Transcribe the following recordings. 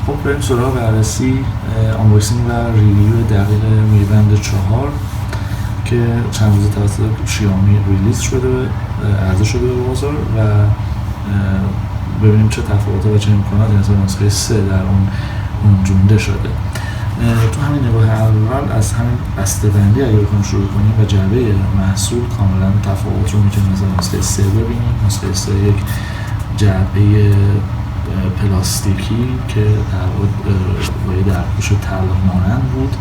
خب بریم سراغ بررسی آنباکسینگ و ریویو دقیق میبند 4 که چند روز توسط شیائومی ریلیز شده، عرضه شده به بازار و ببینیم چه تفاوت‌ها و چه امکاناتی نسبت به نسخه 3 در اون گنجونده شده. تو همین نگاه اول از همین بسته‌بندی اگه بخوایم شروع کنیم و جعبه محصول کاملا تفاوت رو میتونیم مثلا نسخه 3 ببینیم. نسخه 3 یک جعبه پلاستیکی که در پوش طلا مانند بود،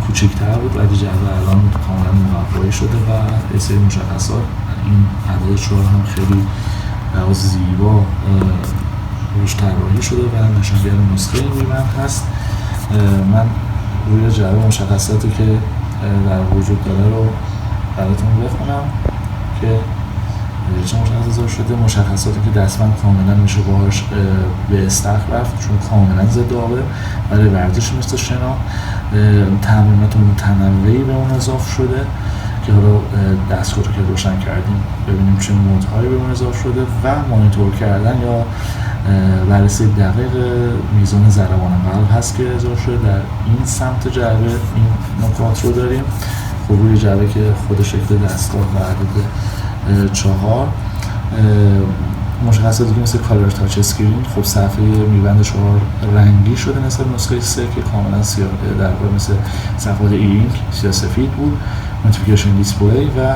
کوچکتر بود، ولی جعبه الان کاملا مربعی شده و یه سری مشخصات این عدد 4 هم خیلی زیبا روش طراحی شده و نشانگر نسخه میبند هست. من روی جعبه مشخصاتی که در وجود داره رو براتون بخونم که چه مشخصات شده. مشخصاتی که دستبند کاملا میشه باهاش به استخر رفت چون کاملا ضد آبه، برای ورزش مثل شنا. تمرینات متنوعی به اون اضافه شده که حالا دستگاه رو که روشن کردیم ببینیم چه مودهایی به اون اضافه شده و مانیتور کردن یا بررسی دقیق میزان ضربان قلب هست که اضافه شده. در این سمت جعبه این نکات رو داریم. خب روی جعبه که خود شکل دستگاه و عدد 4 مشخصاتی که مثل کالر تاچ اسکرین. خب صفحه میبند 4 رنگی شده نسبت به نسخه 3 که کاملا سیاه، در واقع مثل صفحات ای-اینک سیاه سفید بود. نوتیفیکیشن دیسپلی و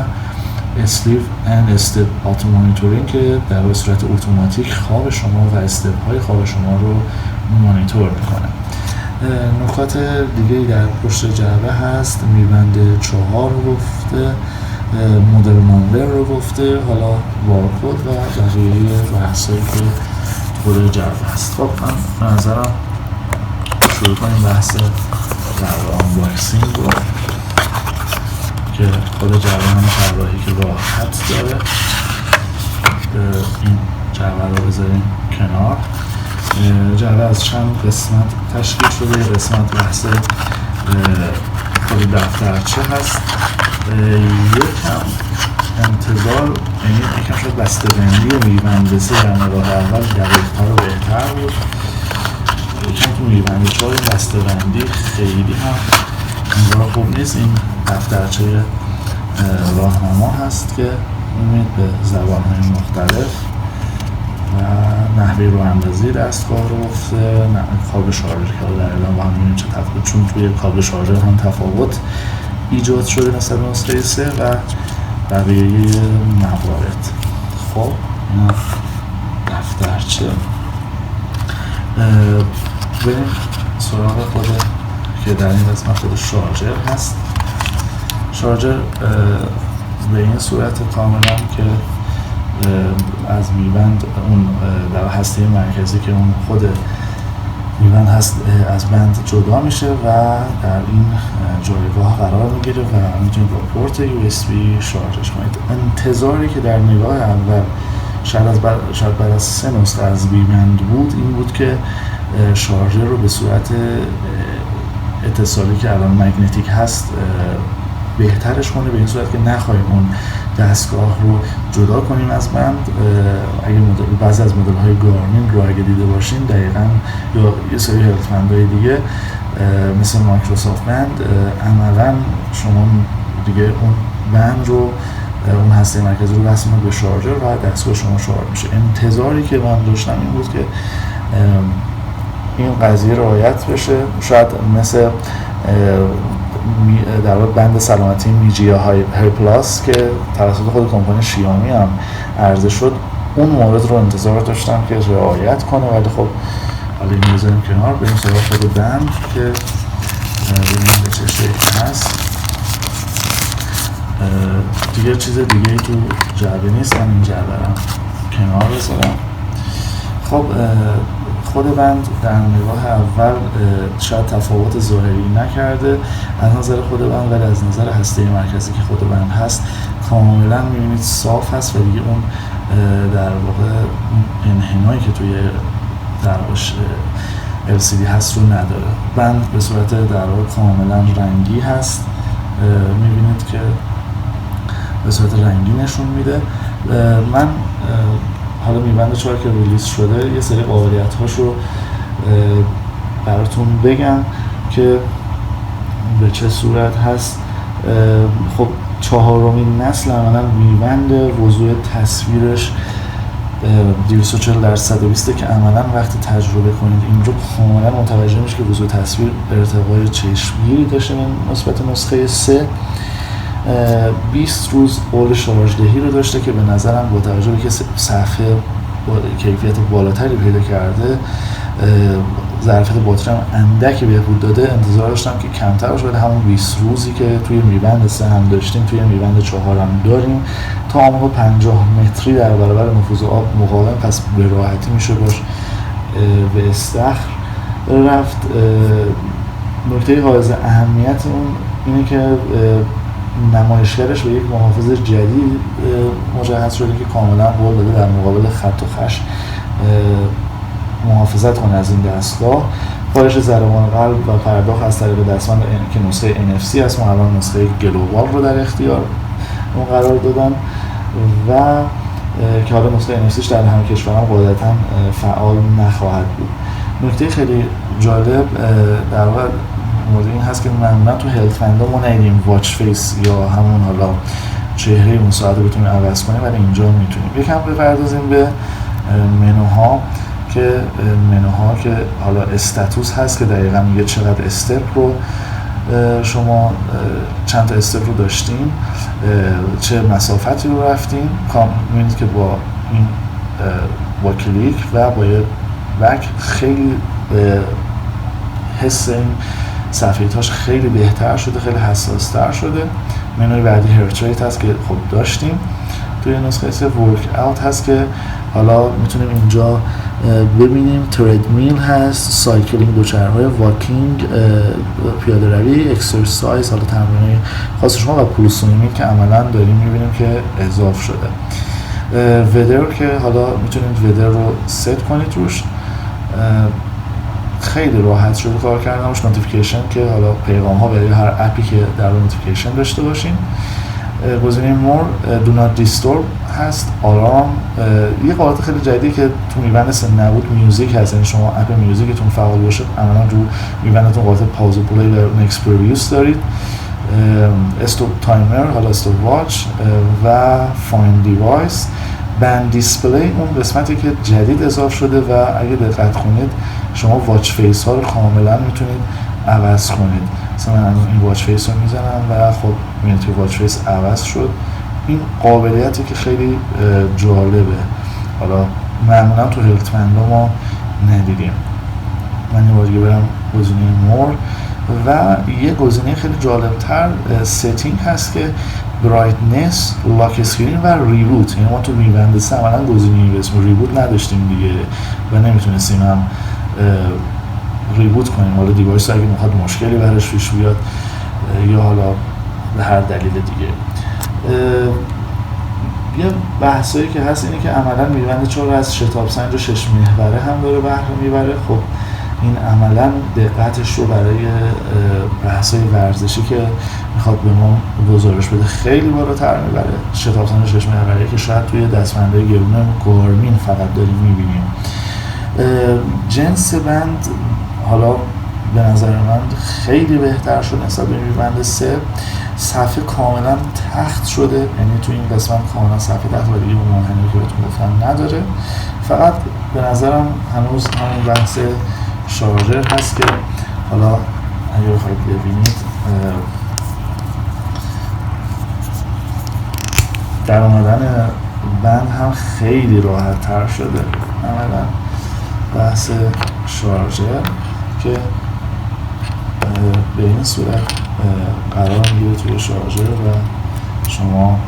اسلیو اند استپ آتو مانیتورینگ که در صورت اتوماتیک خواب شما و استپ های خواب شما رو مانیتور میکنه. نکات دیگه در پشت جعبه هست. میبند 4 رو گفته، مدل نامبر رو گفته، حالا بارکد و بقیه بحثایی که خود جعبه هست. خب من به نظرم شروع کنیم بحث جعبه آنباکسینگ رو که خود جعبه هم طراحی که راحت داره. این جعبه رو بذاریم کنار. جعبه از چند قسمت تشکیل شده. قسمت بحث خود دفترچه هست. یکم انتظار، یعنی یکم شاید بسته‌بندی میبند 3 در نگاه اول دقیق‌تر و بهتر بود. یکم تو میبند 4 بسته‌بندی خیلی هم انگار خوب نیست. این دفترچه راهنما هست که می‌بینید به زبان‌های مختلف و نحوه راه‌اندازی دستگاه رو گفته. کابل شارژر که در اعلام با هم می‌بینید چه تفاوت، چون توی کابل شارژر هم تفاوت ایجاد شده نسبت به نسخه 3 و بقیه موارد. خب این دفترچه. بریم سراغ خود که در این قسمت خود شارژر هست. شارژر به این صورت کاملا که از میبند اون در هسته مرکزی که اون خود میبند هست از بند جدا میشه و در این جایگاه قرار میگیره و میتونید با پورت USB شارژش کنید. انتظاری که در نگاه اول شاید بعد از 3 نسخه از میبند بود این بود که شارژر رو به صورت اتصالی که الان مگنتیک هست بهترش کنه، به این صورت که نخواهیم اون دستگاه رو جدا کنیم از بند. اگه بعضی از مدل های گارمین رو اگه دیده باشین دقیقاً یا یه سری هلتمندهای دیگه مثل مایکروسافت بند، عملاً شما دیگه اون بند رو، اون هسته مرکزی رو وصل به شارژر و دستگاه شما شارژ میشه. انتظاری که من داشتم این بود که این قضیه رعایت بشه. شاید مثل در واقع بند سلامتی میجیا های پلاس که توسط خود کمپانی شیائومی هم عرضه شد، اون مورد رو انتظار داشتم که رعایت کنه، ولی خب حالا این میذاریم کنار. بریم سراغ خود بند که ببینیم به چه شکل هست. دیگه چیز دیگه تو جعبه نیست، من این جعبه رو کنار بذارم. خب خود بند در نگاه اول شاید تفاوت ظاهری نکرده از نظر خود بند، ولی از نظر هسته مرکزی که خود بند هست کاملا میبینید صاف هست و دیگه اون در واقع انحنایی که توی در LCD هست رو نداره. بند به صورت در واقع کاملا رنگی هست، میبینید که به صورت رنگی نشون میده. من حالا میبند 4 که ریلیز شده یه سری قابلیت هاش رو براتون بگم که به چه صورت هست. خب 4مین نسل عملا میبند وضوح تصویرش 240x120 که عملا وقتی تجربه کنید این رو کاملا متوجه میشه که وضوح تصویر ارتقای چشمگیری داشته نسبت نسخه 3. 20 روز قول شارژدهی رو داشته که به نظرم با توجه به که صفحه کیفیت بالاتری پیدا کرده ظرفیت باتری هم اندکی بهبود داده، انتظار داشتم که کمتر باشه، ولی همون 20 روزی که توی میبند 3 هم داشتیم توی میبند 4 هم داریم. تا عمق 50 متری در برابر نفوذ آب مقاوم، پس به راحتی میشه باش به استخر رفت. نکته حائز اهمیت اون اینه که نمایشگرش به یک محافظ جدید مجهز شده که کاملا قول داده در مقابل خط و خش محافظت کنه از این دستگاه. پایش ضربان قلب و پرداخت از طریق دستبند که نسخه NFC هست، ما الان نسخه گلوبال رو در اختیار اون قرار دادن و که حالا نسخه NFCش در همه کشورها قاعدتاً فعال نخواهد بود. نکته خیلی جالب در واقع مورد این هست که معمولا تو هلت بندا ما ندیدیم واچ فیس یا همون حالا چهره اون ساعت رو بتونیم عوض کنیم، ولی اینجا میتونیم. یکم بپردازیم به منوها که حالا استاتوس هست که دقیقاً میگه چقدر استپ رو شما چند تا استپ رو داشتیم، چه مسافتی رو رفتیم. می‌بینید که با این با کلیک و با یه بک خیلی حس این صفحه تاش خیلی بهتر شده، خیلی حساس تر شده. منوی بعدی هرت ریت هست که خب داشتیم توی نسخه 3. ورک اوت هست که حالا میتونیم اینجا ببینیم تردمیل هست، سایکلینگ دوچرخه‌های، واکینگ پیاده روی، اکسرسایز حالا تمرین‌های خاص شما و پولسونیمی که عملاً داریم میبینیم که اضافه شده. ودر که حالا میتونید ودر رو ست کنید روش، خیلی راحت شده کار کردنش. نوتیفیکیشن که حالا پیغام ها برای هر اپی که در نوتیفیکیشن داشته باشین. گزینه مور دو نات دیستورب هست. آلارم یه قاعده خیلی جدیدی که تو میبند سه نبود میوزیک هست، یعنی شما اپ میوزیکتون فعال باشه عملا رو میبندتون قاعده پاوز و پلی و نکست پرویوس دارید. استاپ تایمر، حالا استاپ واچ و فایند دیوایس. بند دیسپلی اون قسمتی که جدید اضافه شده و اگه دقت کنید شما واچ فیس ها رو کاملا میتونید عوض کنید. مثلا من این واچ فیس رو میزنم و خب میبینید که واچ فیس عوض شد. این قابلیتی که خیلی جالبه، حالا معمولا تو هلت بندا ما ندیدیم. من یه بار دیگه برم گزینه مور و یه گزینه خیلی جالبتر ستینگ هست که برایتنس، لاک اسکرین و ریبوت. یعنی ما تو میبند سه عملا گزینه‌ای به اسم ریبوت نداشتیم دیگه و نمیتونستیم هم ریبوت کنیم. حالا دیوایس اگه میخواد مشکلی براش پیش بیاد یا حالا به هر دلیل دیگه. یه بحثایی که هست اینه که عملا میبند 4 از شتاب سنج و 6 محوره هم داره بهره میبره. خب این عملا دقتش رو برای بحث‌های ورزشی که میخواد به ما گزارش بده خیلی بالاتر میبره. شتاب سنج 6 محوره که شاید توی دستبندهای گرون گارمین فقط داریم میبینیم. جنس بند حالا به نظر من خیلی بهتر شد نسبت به میبند 3. صفحه کاملا تخت شده، یعنی تو این قسمت کاملا صفحه تخت و دیگه به منحنی که بهتون گفتم نداره. فقط به نظرم هنوز همون بحث شارژر هست که حالا اگه بخواید ببینید در اومدن بند هم خیلی راحت تر شده. عملا بحث شارژر که به این صورت قرار میگیره توی شارژر و شما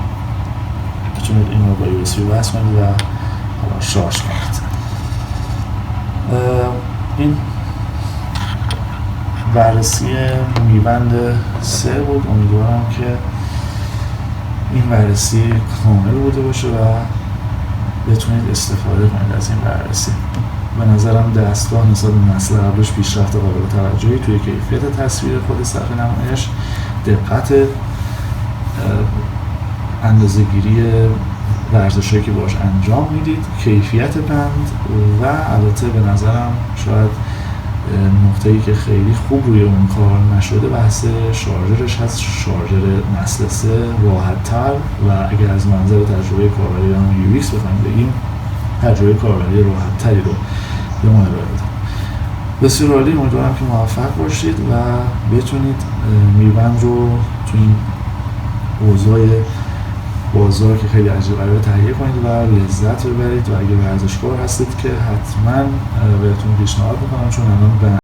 میتونید این رو با USB وصل کنید و حالا شارژ کنید. این بررسی میبند 3 بود. امیدوارم که این بررسی کامل بوده باشه و بتونید استفاده کنید از این بررسی. به نظرم دستگاه نسبت به نسل قبلش پیشرفت قابل توجهی توی کیفیت تصویر خود صفحه نمایش، دقت اندازه‌گیری ورزشایی که باش انجام میدید، کیفیت بند و البته به نظرم شاید نقطه‌ای که خیلی خوب روی اون کار نشده بحث شارژرش هست. شارژر نسل 3 راحت‌تر و اگر از منظر تجربه کاربری یا UX بخوایم بگیم تجربه کاربری راحت‌تری رو به ما ارائه بده. بسیار عالی، امیدوارم که موفق باشید و بتونید میربند رو تو این اوضاع بازار که خیلی عجیب غریبه تهیه کنید و لذت ببرید و اگر ورزشکار هستید که حتما بهتون پیشنهاد میکنم، چون الان